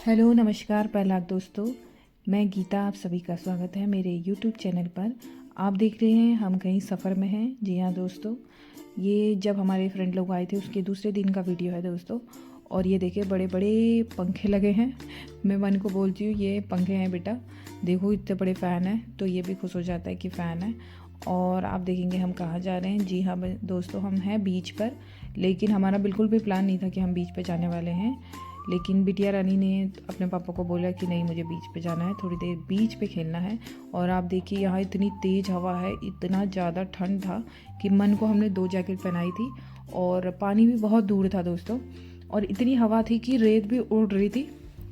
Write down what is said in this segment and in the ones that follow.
Hello नमस्कार प्रहलाद दोस्तों। मैं गीता, आप सभी का स्वागत है मेरे यूट्यूब चैनल पर। आप देख रहे हैं हम कहीं सफ़र में हैं। जी हाँ दोस्तों, ये जब हमारे फ्रेंड लोग आए थे उसके दूसरे दिन का वीडियो है दोस्तों। और ये देखिए बड़े बड़े पंखे लगे हैं। मैं मन को बोलती हूँ ये पंखे हैं बेटा, देखो इतने बड़े फ़ैन हैं, तो ये भी खुश हो जाता है कि फ़ैन है। और आप देखेंगे हम कहाँ जा रहे हैं। जी हाँ दोस्तों, हम हैं बीच पर, लेकिन हमारा बिल्कुल भी प्लान नहीं था कि हम बीच पर जाने वाले हैं। लेकिन बिटिया रानी ने अपने पापा को बोला कि नहीं मुझे बीच पे जाना है, थोड़ी देर बीच पे खेलना है। और आप देखिए यहाँ इतनी तेज़ हवा है, इतना ज़्यादा ठंड था कि मन को हमने 2 जैकेट पहनाई थी। और पानी भी बहुत दूर था दोस्तों, और इतनी हवा थी कि रेत भी उड़ रही थी।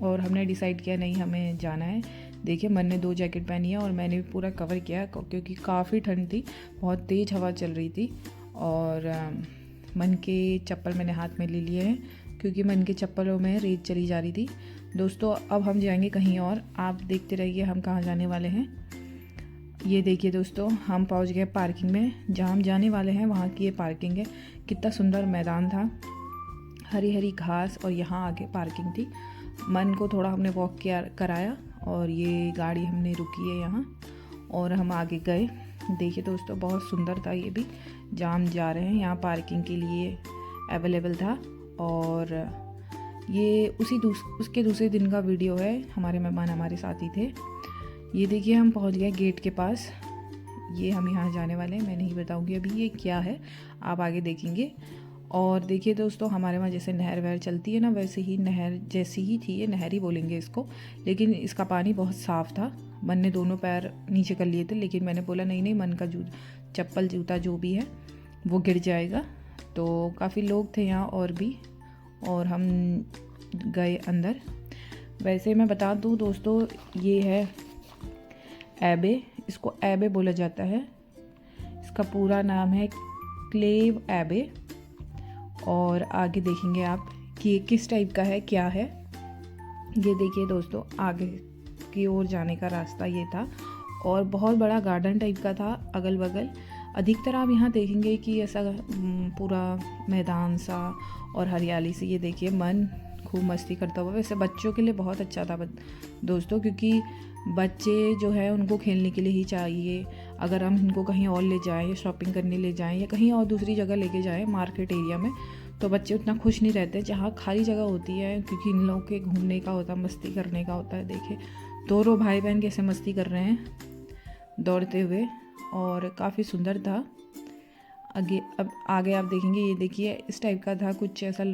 और हमने डिसाइड किया नहीं हमें जाना है। देखिए मन ने 2 जैकेट पहनी है और मैंने भी पूरा कवर किया क्योंकि काफ़ी ठंड थी, बहुत तेज़ हवा चल रही थी। और मन के चप्पल मैंने हाथ में ले लिए हैं क्योंकि मन के चप्पलों में रेत चली जा रही थी। दोस्तों अब हम जाएंगे कहीं और, आप देखते रहिए हम कहाँ जाने वाले हैं। ये देखिए दोस्तों, हम पहुँच गए पार्किंग में, जहाँ हम जाने वाले हैं वहाँ की ये पार्किंग है। कितना सुंदर मैदान था, हरी हरी घास, और यहाँ आगे पार्किंग थी। मन को थोड़ा हमने वॉक किया कराया और ये गाड़ी हमने रुकी है यहाँ, और हम आगे गए। देखिए दोस्तों बहुत सुंदर था ये भी, जहाँ हम जा रहे हैं यहाँ पार्किंग के लिए अवेलेबल था। और ये उसके दूसरे दिन का वीडियो है, हमारे मेहमान हमारे साथ ही थे। ये देखिए हम पहुंच गए गेट के पास। ये हम यहाँ जाने वाले हैं, मैं नहीं बताऊंगी अभी ये क्या है, आप आगे देखेंगे। और देखिए दोस्तों हमारे वहाँ जैसे नहर वहर चलती है ना, वैसे ही नहर जैसी ही थी, ये नहर ही बोलेंगे इसको। लेकिन इसका पानी बहुत साफ़ था। मन ने दोनों पैर नीचे कर लिए थे, लेकिन मैंने बोला नहीं नहीं, मन का चप्पल जूता जो भी है वो गिर जाएगा। तो काफ़ी लोग थे यहाँ और भी, और हम गए अंदर। वैसे मैं बता दूँ दोस्तों, ये है एबे, इसको एबे बोला जाता है। इसका पूरा नाम है क्लेव एबे। और आगे देखेंगे आप कि ये किस टाइप का है, क्या है। ये देखिए दोस्तों आगे की ओर जाने का रास्ता ये था, और बहुत बड़ा गार्डन टाइप का था अगल बगल। अधिकतर आप यहाँ देखेंगे कि ऐसा पूरा मैदान सा और हरियाली सी। ये देखिए मन खूब मस्ती करता हुआ। वैसे बच्चों के लिए बहुत अच्छा था दोस्तों, क्योंकि बच्चे जो है उनको खेलने के लिए ही चाहिए। अगर हम इनको कहीं और ले जाएं या शॉपिंग करने ले जाएं या कहीं और दूसरी जगह लेके जाएं मार्केट एरिया में, तो बच्चे उतना खुश नहीं रहते जहाँ खाली जगह होती है, क्योंकि इन लोगों के घूमने का होता है, मस्ती करने का होता है। देखिए दोनों भाई बहन कैसे मस्ती कर रहे हैं दौड़ते हुए, और काफ़ी सुंदर था। अब आगे आप देखेंगे, ये देखिए इस टाइप का था कुछ ऐसा,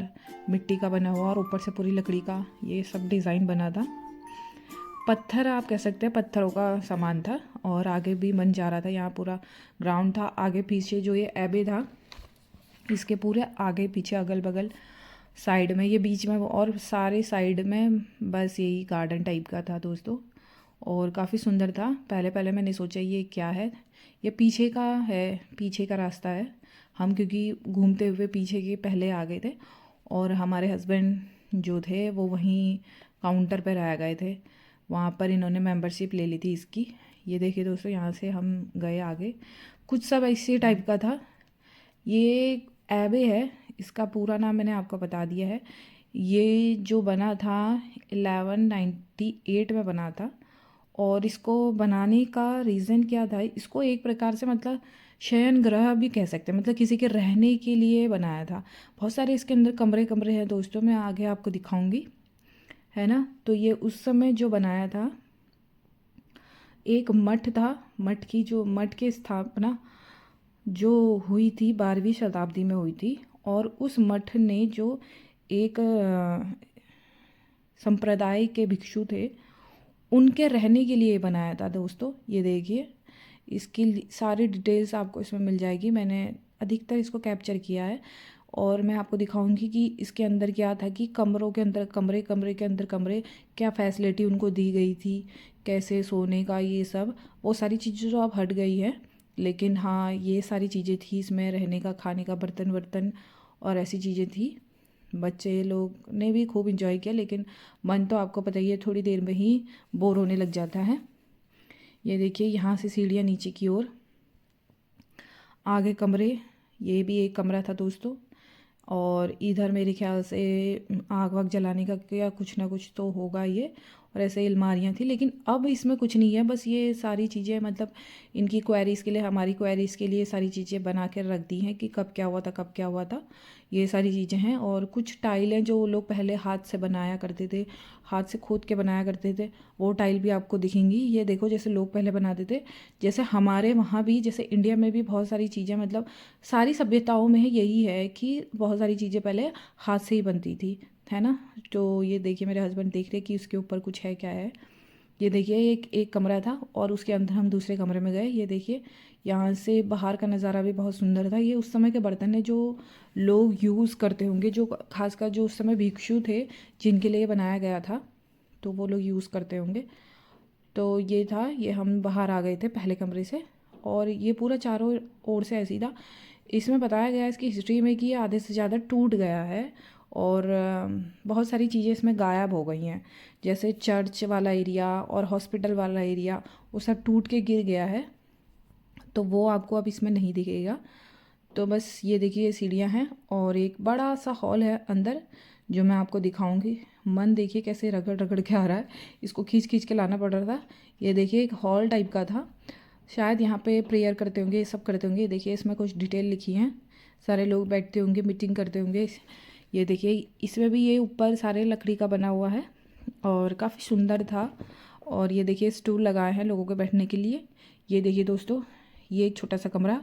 मिट्टी का बना हुआ और ऊपर से पूरी लकड़ी का ये सब डिज़ाइन बना था। पत्थर आप कह सकते हैं, पत्थरों का सामान था। और आगे भी मन जा रहा था, यहाँ पूरा ग्राउंड था। आगे पीछे जो ये एबे था, इसके पूरे आगे पीछे अगल बगल साइड में, ये बीच में, और सारे साइड में बस यही गार्डन टाइप का था दोस्तों। और काफ़ी सुंदर था। पहले पहले मैंने सोचा ये क्या है, ये पीछे का है, पीछे का रास्ता है। हम क्योंकि घूमते हुए पीछे के पहले आ गए थे, और हमारे हस्बैंड जो थे वो वहीं काउंटर पर रह गए थे, वहाँ पर इन्होंने मेंबरशिप ले ली थी इसकी। ये देखिए दोस्तों यहाँ से हम गए आगे, कुछ सब इसी टाइप का था। ये एबे है, इसका पूरा नाम मैंने आपको बता दिया है। ये जो बना था 1198 में बना था। और इसको बनाने का रीज़न क्या था, इसको एक प्रकार से मतलब शयन ग्रह भी कह सकते हैं, मतलब किसी के रहने के लिए बनाया था। बहुत सारे इसके अंदर कमरे कमरे हैं दोस्तों, मैं आगे आपको दिखाऊंगी, है ना। तो ये उस समय जो बनाया था, एक मठ था, मठ की स्थापना जो हुई थी 12वीं शताब्दी में हुई थी। और उस मठ ने जो एक संप्रदाय के भिक्षु थे, उनके रहने के लिए बनाया था दोस्तों। ये देखिए इसकी सारी डिटेल्स आपको इसमें मिल जाएगी, मैंने अधिकतर इसको कैप्चर किया है। और मैं आपको दिखाऊंगी कि इसके अंदर क्या था, कि कमरों के अंदर कमरे, कमरे के अंदर कमरे, क्या फैसिलिटी उनको दी गई थी, कैसे सोने का, ये सब वो सारी चीज़ें जो अब हट गई है। लेकिन हाँ ये सारी चीज़ें थी इसमें, रहने का, खाने का, बर्तन वर्तन और ऐसी चीज़ें थी। बच्चे लोग ने भी खूब इंजॉय किया, लेकिन मन तो आपको पता ही है थोड़ी देर में ही बोर होने लग जाता है। ये देखिए यहाँ से सीढ़ियाँ नीचे की ओर, आगे कमरे, ये भी एक कमरा था दोस्तों। और इधर मेरे ख्याल से आग वाग जलाने का क्या कुछ ना कुछ तो होगा ये। और ऐसे अलमारियाँ थी, लेकिन अब इसमें कुछ नहीं है, बस ये सारी चीज़ें मतलब इनकी क्वेरीज़ के लिए, हमारी क्वेरीज़ के लिए सारी चीज़ें बना कर रख दी हैं कि कब क्या हुआ था, कब क्या हुआ था। ये सारी चीज़ें हैं। और कुछ टाइल हैं जो लोग पहले हाथ से बनाया करते थे, हाथ से खोद के बनाया करते थे, वो टाइल भी आपको दिखेंगी। ये देखो जैसे लोग पहले बनाते थे, जैसे हमारे वहाँ भी, जैसे इंडिया में भी बहुत सारी चीज़ें मतलब सारी सभ्यताओं में यही है कि बहुत सारी चीज़ें पहले हाथ से ही बनती थी, है ना। तो ये देखिए मेरे हस्बैंड देख रहे कि उसके ऊपर कुछ है, क्या है। ये देखिए एक एक कमरा था और उसके अंदर हम दूसरे कमरे में गए। ये देखिए यहाँ से बाहर का नज़ारा भी बहुत सुंदर था। ये उस समय के बर्तन है जो लोग यूज़ करते होंगे, जो खासकर जो उस समय भिक्षु थे जिनके लिए बनाया गया था, तो वो लोग यूज़ करते होंगे। तो ये था, ये हम बाहर आ गए थे पहले कमरे से। और ये पूरा चारों ओर से ऐसी था। इसमें बताया गया है इसकी हिस्ट्री में कि ये आधे से ज़्यादा टूट गया है और बहुत सारी चीज़ें इसमें गायब हो गई हैं। जैसे चर्च वाला एरिया और हॉस्पिटल वाला एरिया, वो सब टूट के गिर गया है, तो वो आपको अब इसमें नहीं दिखेगा। तो बस ये देखिए ये सीढ़ियाँ हैं और एक बड़ा सा हॉल है अंदर, जो मैं आपको दिखाऊंगी। मन देखिए कैसे रगड़ रगड़ के आ रहा है, इसको खींच खींच के लाना पड़ रहा था। ये देखिए एक हॉल टाइप का था, शायद यहाँ पे प्रेयर करते होंगे, ये सब करते होंगे। देखिए इसमें कुछ डिटेल लिखी हैं, सारे लोग बैठते होंगे, मीटिंग करते होंगे। ये देखिए इसमें भी ये ऊपर सारे लकड़ी का बना हुआ है और काफ़ी सुंदर था। और ये देखिए स्टूल लगाए हैं लोगों के बैठने के लिए। ये देखिए दोस्तों, ये एक छोटा सा कमरा,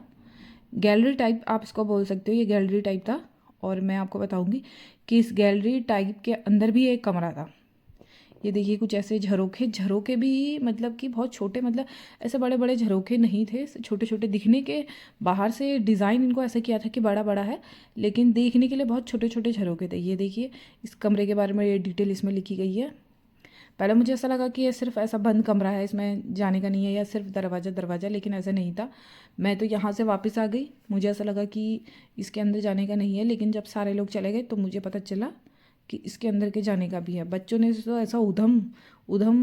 गैलरी टाइप आप इसको बोल सकते हो, ये गैलरी टाइप था। और मैं आपको बताऊंगी कि इस गैलरी टाइप के अंदर भी एक कमरा था। ये देखिए कुछ ऐसे झरोखे, झरोखे भी मतलब कि बहुत छोटे, मतलब ऐसे बड़े बड़े झरोखे नहीं थे, छोटे छोटे दिखने के। बाहर से डिज़ाइन इनको ऐसे किया था कि बड़ा बड़ा है, लेकिन देखने के लिए बहुत छोटे छोटे झरोखे थे। ये देखिए इस कमरे के बारे में ये डिटेल इसमें लिखी गई है। पहले मुझे ऐसा लगा कि ये सिर्फ ऐसा बंद कमरा है, इसमें जाने का नहीं है, या सिर्फ दरवाज़ा दरवाज़ा, लेकिन ऐसा नहीं था। मैं तो यहाँ से वापस आ गई, मुझे ऐसा लगा कि इसके अंदर जाने का नहीं है, लेकिन जब सारे लोग चले गए तो मुझे पता चला कि इसके अंदर के जाने का भी है। बच्चों ने तो ऐसा उधम उधम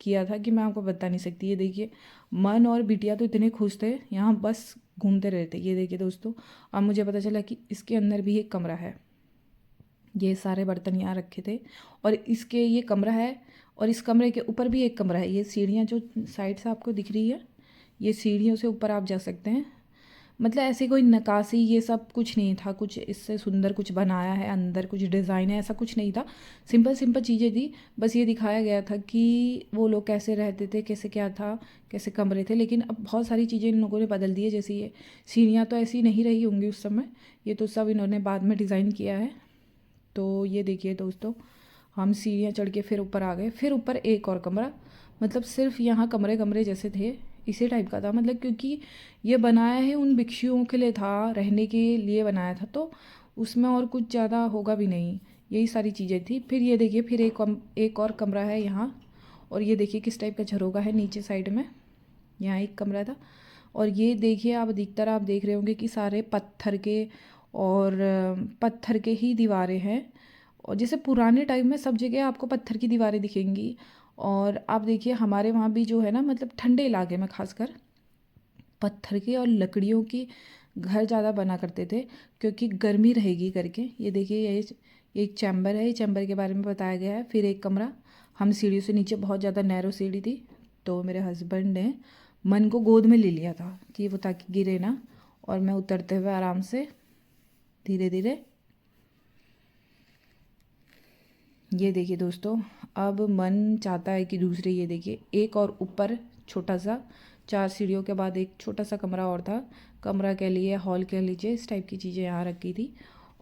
किया था कि मैं आपको बता नहीं सकती। ये देखिए मन और बिटिया तो इतने खुश थे, यहाँ बस घूमते रहते। ये देखिए दोस्तों, अब मुझे पता चला कि इसके अंदर भी एक कमरा है। ये सारे बर्तन यहाँ रखे थे और इसके ये कमरा है, और इस कमरे के ऊपर भी एक कमरा है। ये सीढ़ियाँ जो साइड से आपको दिख रही है, ये सीढ़ियों से ऊपर आप जा सकते हैं। मतलब ऐसी कोई नक्काशी ये सब कुछ नहीं था, कुछ इससे सुंदर कुछ बनाया है अंदर, कुछ डिज़ाइन है, ऐसा कुछ नहीं था। सिंपल सिंपल चीज़ें थी, बस ये दिखाया गया था कि वो लोग कैसे रहते थे, कैसे क्या था, कैसे कमरे थे। लेकिन अब बहुत सारी चीज़ें इन लोगों ने बदल दी है। जैसे ये सीढ़ियाँ तो ऐसी नहीं रही होंगी उस समय, ये तो सब इन्होंने बाद में डिज़ाइन किया है। तो ये देखिए दोस्तों, हम सीढ़ियाँ चढ़ के फिर ऊपर आ गए। फिर ऊपर एक और कमरा, मतलब सिर्फ यहाँ कमरे कमरे जैसे थे, इसी टाइप का था। मतलब क्योंकि ये बनाया है उन भिक्षुओं के लिए था, रहने के लिए बनाया था, तो उसमें और कुछ ज़्यादा होगा भी नहीं, यही सारी चीज़ें थी। फिर ये देखिए फिर एक और कमरा है यहाँ। और ये देखिए किस टाइप का झरोगा है नीचे साइड में, यहाँ एक कमरा था। और ये देखिए आप अधिकतर आप देख रहे होंगे कि सारे पत्थर के और पत्थर के ही दीवारें हैं। और जैसे पुराने टाइम में सब जगह आपको पत्थर की दीवारें दिखेंगी। और आप देखिए हमारे वहाँ भी जो है ना, मतलब ठंडे इलाके में खासकर पत्थर के और लकड़ियों की घर ज़्यादा बना करते थे, क्योंकि गर्मी रहेगी करके। ये देखिए ये एक चैम्बर है, ये चैम्बर के बारे में बताया गया है। फिर एक कमरा, हम सीढ़ियों से नीचे, बहुत ज़्यादा नैरो सीढ़ी थी, तो मेरे हस्बैंड ने मन को गोद में ले लिया था कि वो ताकि गिरे ना। और मैं उतरते हुए आराम से धीरे धीरे। ये देखिए दोस्तों, अब मन चाहता है कि दूसरे, ये देखिए एक और ऊपर छोटा सा, 4 सीढ़ियों के बाद एक छोटा सा कमरा और था। कमरा कह लिए, हॉल कह लीजिए, इस टाइप की चीज़ें यहाँ रखी थी।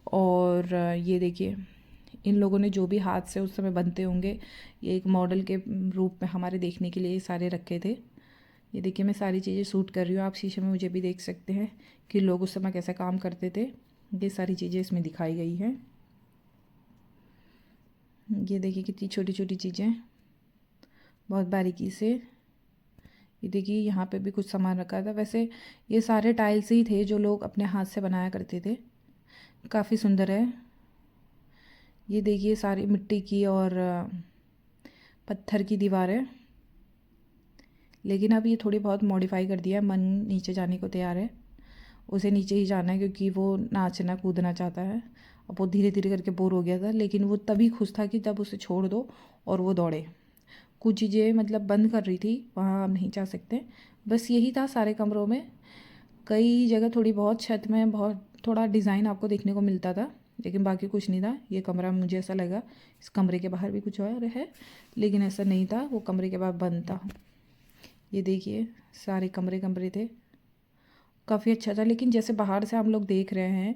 और ये देखिए इन लोगों ने जो भी हाथ से उस समय बनते होंगे, ये एक मॉडल के रूप में हमारे देखने के लिए ये सारे रखे थे। ये देखिए मैं सारी चीज़ें शूट कर रही हूँ, आप शीशे में मुझे भी देख सकते हैं कि लोग उस समय कैसे काम करते थे। ये सारी चीज़ें इसमें दिखाई गई हैं। ये देखिए कितनी छोटी छोटी चीज़ें, बहुत बारीकी से। ये देखिए यहाँ पे भी कुछ सामान रखा था। वैसे ये सारे टाइल्स ही थे जो लोग अपने हाथ से बनाया करते थे। काफ़ी सुंदर है। ये देखिए सारी मिट्टी की और पत्थर की दीवारें, लेकिन अब ये थोड़ी बहुत मॉडिफाई कर दिया है। मन नीचे जाने को तैयार है। उसे नीचे ही जाना है क्योंकि वो नाचना कूदना चाहता है। अब वो धीरे धीरे करके बोर हो गया था, लेकिन वो तभी खुश था कि जब उसे छोड़ दो और वो दौड़े। कुछ चीज़ें मतलब बंद कर रही थी, वहाँ आप नहीं जा सकते। बस यही था सारे कमरों में। कई जगह थोड़ी बहुत छत में बहुत थोड़ा डिज़ाइन आपको देखने को मिलता था, लेकिन बाकी कुछ नहीं था। ये कमरा मुझे ऐसा लगा इस कमरे के बाहर भी कुछ और है, लेकिन ऐसा नहीं था, वो कमरे के बाहर बंद था। ये देखिए सारे कमरे कमरे थे, काफ़ी अच्छा था। लेकिन जैसे बाहर से हम लोग देख रहे हैं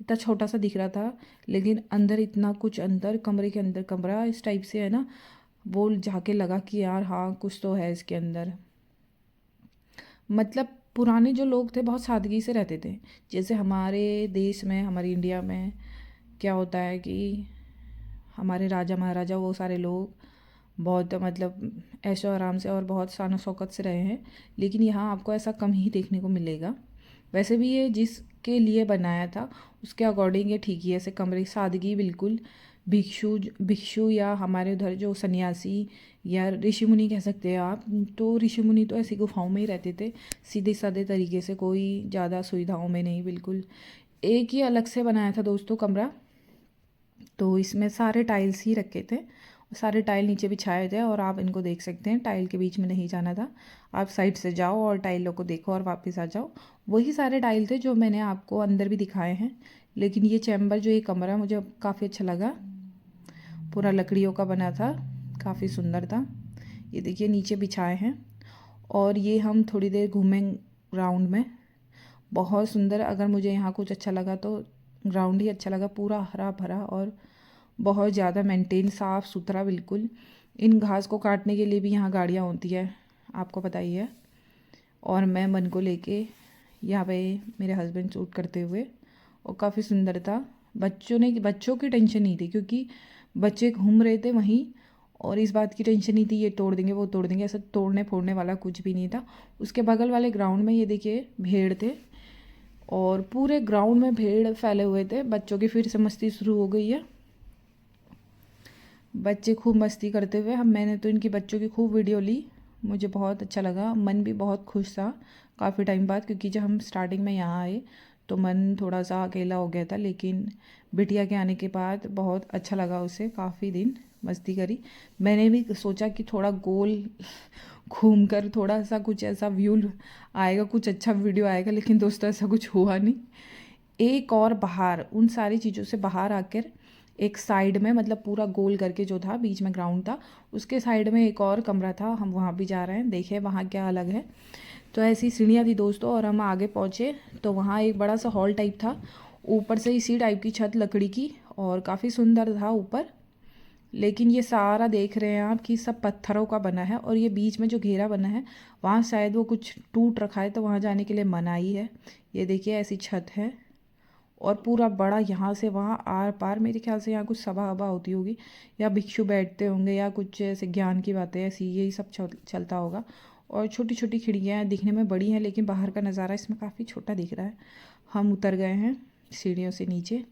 इतना छोटा सा दिख रहा था, लेकिन अंदर इतना कुछ, अंदर कमरे के अंदर कमरा इस टाइप से है ना, वो जाके लगा कि यार हाँ कुछ तो है इसके अंदर। मतलब पुराने जो लोग थे बहुत सादगी से रहते थे। जैसे हमारे देश में, हमारे इंडिया में क्या होता है कि हमारे राजा महाराजा वो सारे लोग बहुत मतलब ऐशो आराम से और बहुत शान शौकत से रहे हैं, लेकिन यहाँ आपको ऐसा कम ही देखने को मिलेगा। वैसे भी ये जिसके लिए बनाया था उसके अकॉर्डिंग ये ठीक ही है। ऐसे कमरे की सादगी बिल्कुल, भिक्षु भिक्षु या हमारे उधर जो सन्यासी या ऋषि मुनि कह सकते हैं आप, तो ऋषि मुनि तो ऐसी गुफाओं में ही रहते थे, सीधे साधे तरीके से, कोई ज़्यादा सुविधाओं में नहीं, बिल्कुल एक ही अलग से बनाया था दोस्तों कमरा। तो इसमें सारे टाइल्स ही रखे थे, सारे टाइल नीचे बिछाए थे और आप इनको देख सकते हैं। टाइल के बीच में नहीं जाना था, आप साइड से जाओ और टाइलों को देखो और वापस आ जाओ। वही सारे टाइल थे जो मैंने आपको अंदर भी दिखाए हैं। लेकिन ये चैम्बर जो ये कमरा मुझे काफ़ी अच्छा लगा, पूरा लकड़ियों का बना था, काफ़ी सुंदर था। ये देखिए नीचे बिछाए हैं और ये हम थोड़ी देर घूमें ग्राउंड में, बहुत सुंदर। अगर मुझे यहाँ कुछ अच्छा लगा तो ग्राउंड ही अच्छा लगा, पूरा हरा भरा और बहुत ज़्यादा मेंटेन, साफ़ सुथरा बिल्कुल। इन घास को काटने के लिए भी यहाँ गाड़ियाँ होती है, आपको पता ही है। और मैं मन को लेके यहाँ पे मेरे हस्बैंड शूट करते हुए, और काफ़ी सुंदर था। बच्चों की टेंशन नहीं थी क्योंकि बच्चे घूम रहे थे वहीं, और इस बात की टेंशन नहीं थी ये तोड़ देंगे वो तोड़ देंगे, ऐसा तोड़ने फोड़ने वाला कुछ भी नहीं था। उसके बगल वाले ग्राउंड में ये देखिए भेड़ थे, और पूरे ग्राउंड में भेड़ फैले हुए थे। बच्चों की फिर से मस्ती शुरू हो गई है, बच्चे खूब मस्ती करते हुए। हम मैंने तो इनकी बच्चों की खूब वीडियो ली, मुझे बहुत अच्छा लगा, मन भी बहुत खुश था काफ़ी टाइम बाद। क्योंकि जब हम स्टार्टिंग में यहाँ आए तो मन थोड़ा सा अकेला हो गया था, लेकिन बिटिया के आने के बाद बहुत अच्छा लगा उसे, काफ़ी दिन मस्ती करी। मैंने भी सोचा कि थोड़ा गोल घूम कर थोड़ा सा कुछ ऐसा व्यू आएगा, कुछ अच्छा वीडियो आएगा, लेकिन दोस्तों ऐसा कुछ हुआ नहीं। एक और बाहर उन सारी चीज़ों से बाहर आकर एक साइड में, मतलब पूरा गोल करके जो था बीच में ग्राउंड था, उसके साइड में एक और कमरा था, हम वहाँ भी जा रहे हैं, देखें वहाँ क्या अलग है। तो ऐसी सीढ़ियाँ थी दोस्तों, और हम आगे पहुँचे तो वहाँ एक बड़ा सा हॉल टाइप था, ऊपर से इसी टाइप की छत लकड़ी की, और काफ़ी सुंदर था ऊपर। लेकिन ये सारा देख रहे हैं आप कि सब पत्थरों का बना है, और ये बीच में जो घेरा बना है वहाँ शायद वो कुछ टूट रखा है, तो वहाँ जाने के लिए मनाही है। ये देखिए ऐसी छत है, और पूरा बड़ा यहाँ से वहाँ आर पार, मेरे ख्याल से यहाँ कुछ सभा वभा होती होगी, या भिक्षु बैठते होंगे, या कुछ ऐसे ज्ञान की बातें ऐसी यही सब चलता होगा। और छोटी छोटी खिड़कियाँ हैं, दिखने में बड़ी हैं, लेकिन बाहर का नज़ारा इसमें काफ़ी छोटा दिख रहा है। हम उतर गए हैं सीढ़ियों से नीचे।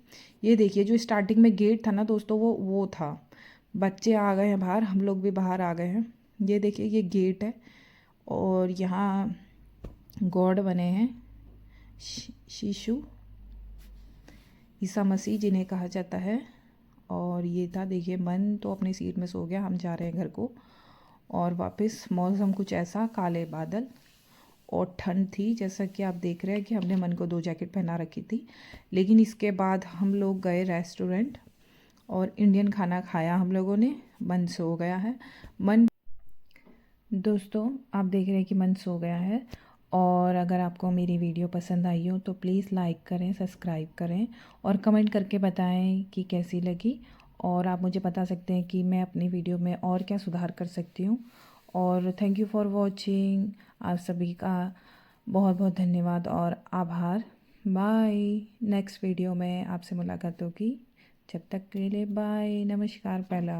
ये देखिए जो स्टार्टिंग में गेट था ना दोस्तों, वो था। बच्चे आ गए हैं बाहर, हम लोग भी बाहर आ गए हैं। ये देखिए ये गेट है, और यहाँ गॉड बने हैं, शिशु ईसा मसीह जिन्हें कहा जाता है। और ये था, देखिए मन तो अपनी सीट में सो गया, हम जा रहे हैं घर को। और वापस मौसम कुछ ऐसा, काले बादल और ठंड थी, जैसा कि आप देख रहे हैं कि हमने मन को 2 जैकेट पहना रखी थी। लेकिन इसके बाद हम लोग गए रेस्टोरेंट और इंडियन खाना खाया हम लोगों ने, मन सो गया है। मन दोस्तों आप देख रहे हैं कि मन सो गया है। और अगर आपको मेरी वीडियो पसंद आई हो तो प्लीज़ लाइक करें, सब्सक्राइब करें, और कमेंट करके बताएं कि कैसी लगी। और आप मुझे बता सकते हैं कि मैं अपनी वीडियो में और क्या सुधार कर सकती हूँ। और थैंक यू फॉर वॉचिंग। आप सभी का बहुत बहुत धन्यवाद और आभार। बाय, नेक्स्ट वीडियो में आपसे मुलाकात होगी। जब तक के लिए बाय, नमस्कार, पहला।